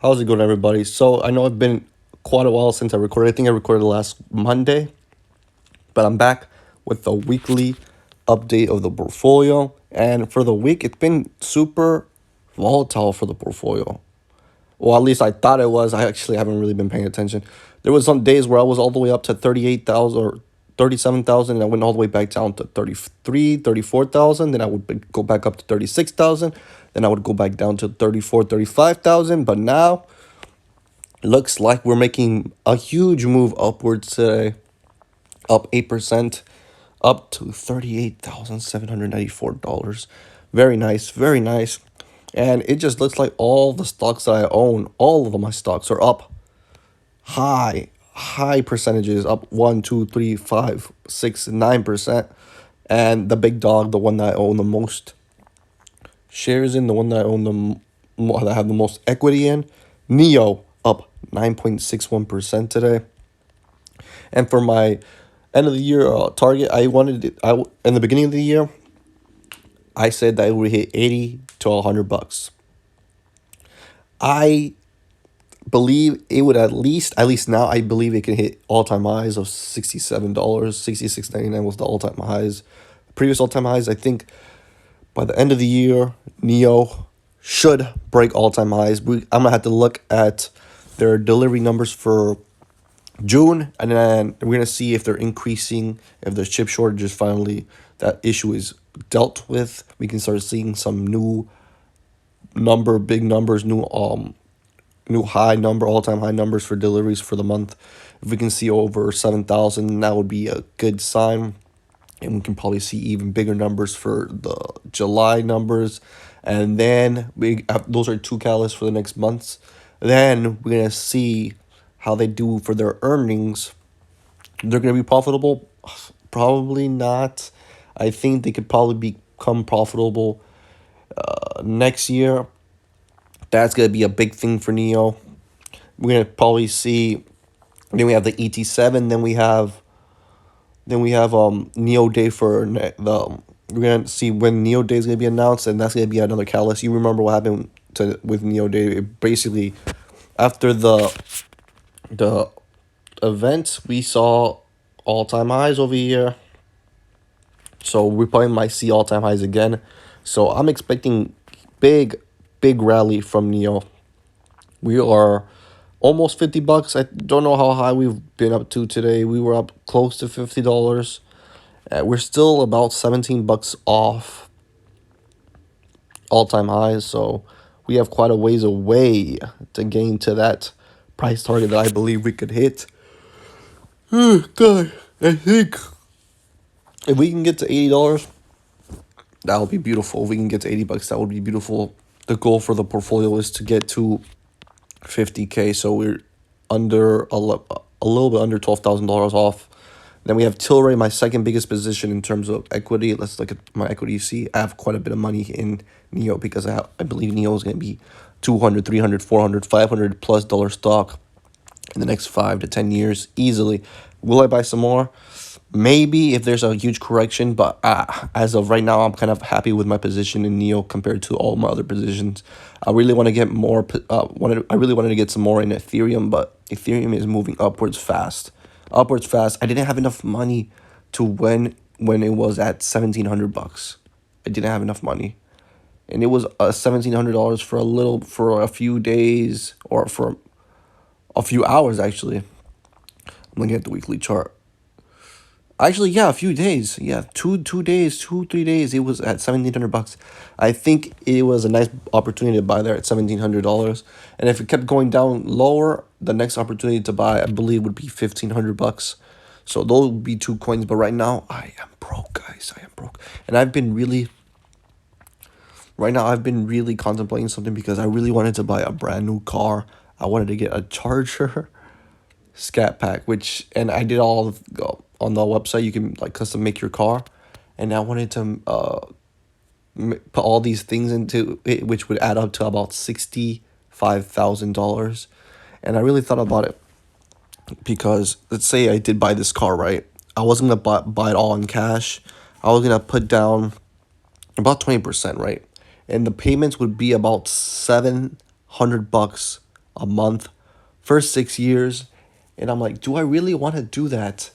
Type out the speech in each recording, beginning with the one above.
How's it going, everybody? So I know it's been quite a while since I recorded. I think I recorded last Monday, but I'm back with the weekly update of the portfolio. And for the week, it's been super volatile for the portfolio. Well, at least I thought it was. I actually haven't really been paying attention. There was some days where I was all the way up to 38,000 or 37,000, and I went all the way back down to 33, 34,000. Then I would go back up to 36,000. Then I would go back down to 34, 35,000. But now looks like we're making a huge move upwards today, up 8%, up to $38,794. Very nice, very nice. And it just looks like all the stocks that I own, all of my stocks are up high percentages, up 1, 2, 3, 5, 6, 9%. And the big dog, the one that I own the most shares in, the one that I own that I have the most equity in, Neo, up 9.61% today. And for my end of the year target, I wanted it. In the beginning of the year, I said that it would hit 80 to $100. I believe it would at least now I believe it can hit all-time highs of $67. 66.99 was the all-time highs. Previous all-time highs, I think by the end of the year, Neo should break all-time highs. I'm gonna have to look at their delivery numbers for June, and then we're gonna see if they're increasing, if the chip shortage is finally, that issue is dealt with. We can start seeing some big numbers, new high number, all-time high numbers for deliveries for the month. If we can see over 7,000, that would be a good sign. And we can probably see even bigger numbers for the July numbers. And then those are two catalysts for the next months. Then we're going to see how they do for their earnings. They're going to be profitable? Probably not. I think they could probably become profitable next year. That's going to be a big thing for Neo. We're going to probably see. Then we have the ET7. Then we have Neo Day for the. We're gonna see when Neo Day is gonna be announced, and that's gonna be another catalyst. You remember what happened with Neo Day? Basically, after the event, we saw all-time highs over here. So we probably might see all-time highs again. So I'm expecting big rally from Neo. We are almost $50. I don't know how high we've been up to today. We were up close to $50. We're still about $17 off all-time highs, so we have quite a ways away to gain to that price target that I believe we could hit. Oh, God, I think if we can get to $80, that would be beautiful. If we can get to $80, that would be beautiful. The goal for the portfolio is to get to 50K, so we're under a little bit under $12,000 off. Then we have Tilray, my second biggest position in terms of equity. Let's look at my equity. You see, I have quite a bit of money in Neo because I believe Neo is going to be 200, 300, 400, 500 plus dollar stock in the next 5 to 10 years easily. Will I buy some more? Maybe if there's a huge correction, but as of right now, I'm kind of happy with my position in Neo compared to all my other positions. I really want to get more. I really wanted to get some more in Ethereum, but Ethereum is moving upwards fast. I didn't have enough money to when it was at $1,700. I didn't have enough money, and it was $1,700 for a few days or for a few hours actually. I'm looking at the weekly chart. Actually, yeah, a few days. Yeah, 3 days. It was at $1,700. I think it was a nice opportunity to buy there at $1,700. And if it kept going down lower, the next opportunity to buy, I believe, would be $1,500. So those would be two coins. But right now, I am broke, guys. I am broke, and right now I've been really contemplating something because I really wanted to buy a brand new car. I wanted to get a charger scat pack, and I did all on the website. You can like custom make your car, and I wanted to put all these things into it, which would add up to about $65,000. And I really thought about it because let's say I did buy this car, right? I wasn't gonna buy it all in cash. I was gonna put down about 20%, right? And the payments would be about $700 a month for 6 years. And I'm like, do I really want to do that?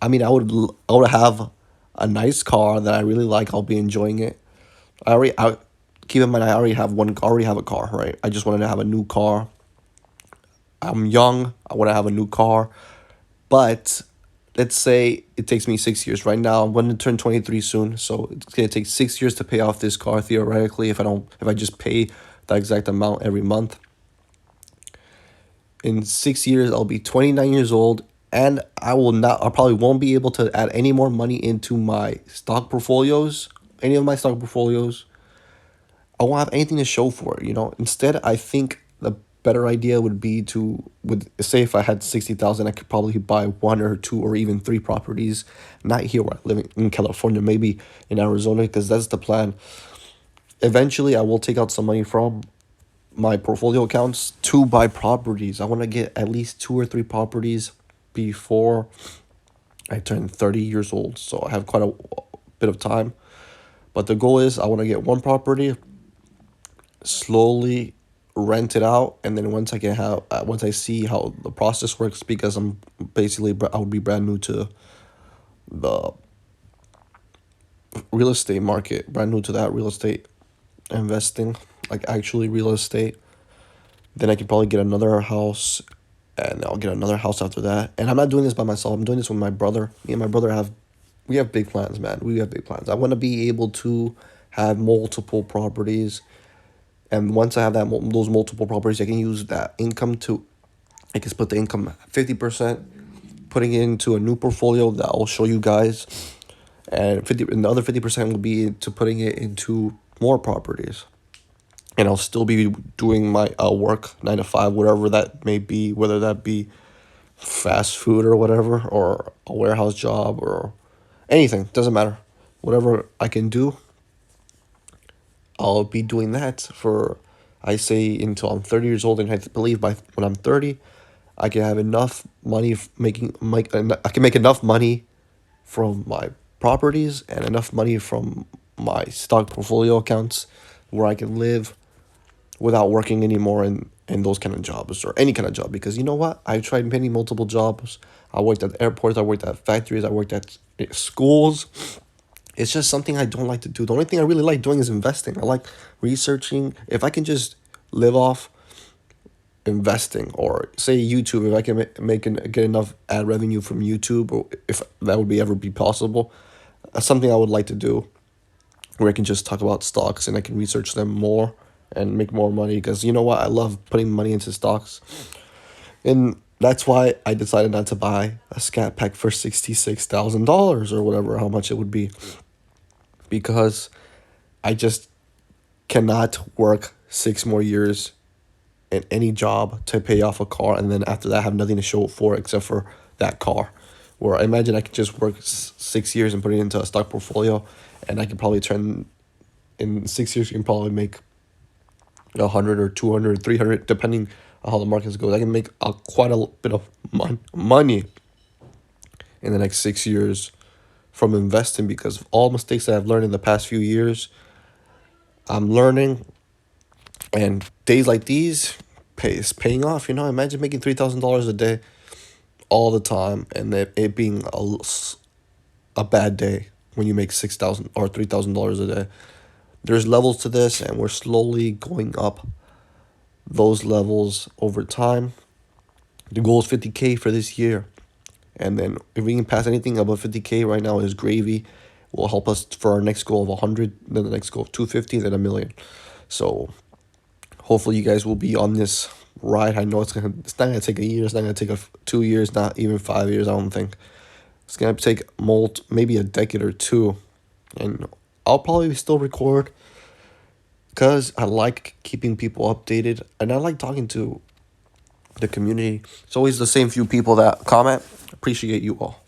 I mean, I would have a nice car that I really like. I'll be enjoying it. I keep in mind I already have a car, right? I just wanted to have a new car. I'm young. I want to have a new car, but let's say it takes me 6 years. Right now, I'm going to turn 23 soon, so it's gonna take 6 years to pay off this car theoretically. If I just pay the exact amount every month, in 6 years I'll be 29 years old, and I probably won't be able to add any more money into my stock portfolios, any of my stock portfolios. I won't have anything to show for it, you know. Instead, I think the better idea would be would say if I had 60,000, I could probably buy one or two or even three properties, not here where I live in California, maybe in Arizona, because that's the plan. Eventually, I will take out some money from my portfolio accounts to buy properties. I want to get at least two or three properties before I turn 30 years old. So I have quite a bit of time. But the goal is I want to get one property, slowly rent it out, and then once I see how the process works, because I would be brand new to the real estate market, brand new to that real estate investing, like actually real estate. Then I could probably get another house, and I'll get another house after that. And I'm not doing this by myself. I'm doing this with my brother. Me and my brother we have big plans, man. We have big plans. I want to be able to have multiple properties, and once I have those multiple properties, I can use that income I can split the income 50%, putting it into a new portfolio that I'll show you guys, and the other 50% will be to putting it into more properties. And I'll still be doing my work 9 to 5, whatever that may be, whether that be fast food or whatever, or a warehouse job or anything, doesn't matter. Whatever I can do, I'll be doing that for, I say, until I'm 30 years old. And I believe by when I'm 30, I can have enough money I can make enough money from my properties and enough money from my stock portfolio accounts where I can live without working anymore in those kind of jobs or any kind of job. Because you know what? I tried many multiple jobs. I worked at airports, I worked at factories, I worked at schools. It's just something I don't like to do. The only thing I really like doing is investing. I like researching. If I can just live off investing, or say YouTube, if I can get enough ad revenue from YouTube, or if that would ever be possible, that's something I would like to do, where I can just talk about stocks and I can research them more and make more money. Because you know what? I love putting money into stocks. And that's why I decided not to buy a scat pack for $66,000 or whatever, how much it would be. Because I just cannot work 6 more years in any job to pay off a car, and then after that have nothing to show for except for that car. Where I imagine I could just work 6 years and put it into a stock portfolio, and I could probably in 6 years you can probably make 100 or 200, 300, depending on how the markets goes. I can make quite a bit of money in the next 6 years from investing, because of all mistakes that I've learned in the past few years. I'm learning, and days like these is paying off. You know, imagine making $3,000 a day all the time, and it being a bad day when you make $6,000 or $3,000 a day. There's levels to this, and we're slowly going up those levels over time. The goal is 50K for this year. And then if we can pass anything above 50K right now is gravy. Will help us for our next goal of 100, then the next goal of 250, then 1 million. So hopefully you guys will be on this ride. I know it's not gonna take a year. It's not gonna take 2 years, not even 5 years. I don't think it's gonna take maybe a decade or two, and I'll probably still record because I like keeping people updated, and I like talking to the community. It's always the same few people that comment. Appreciate you all.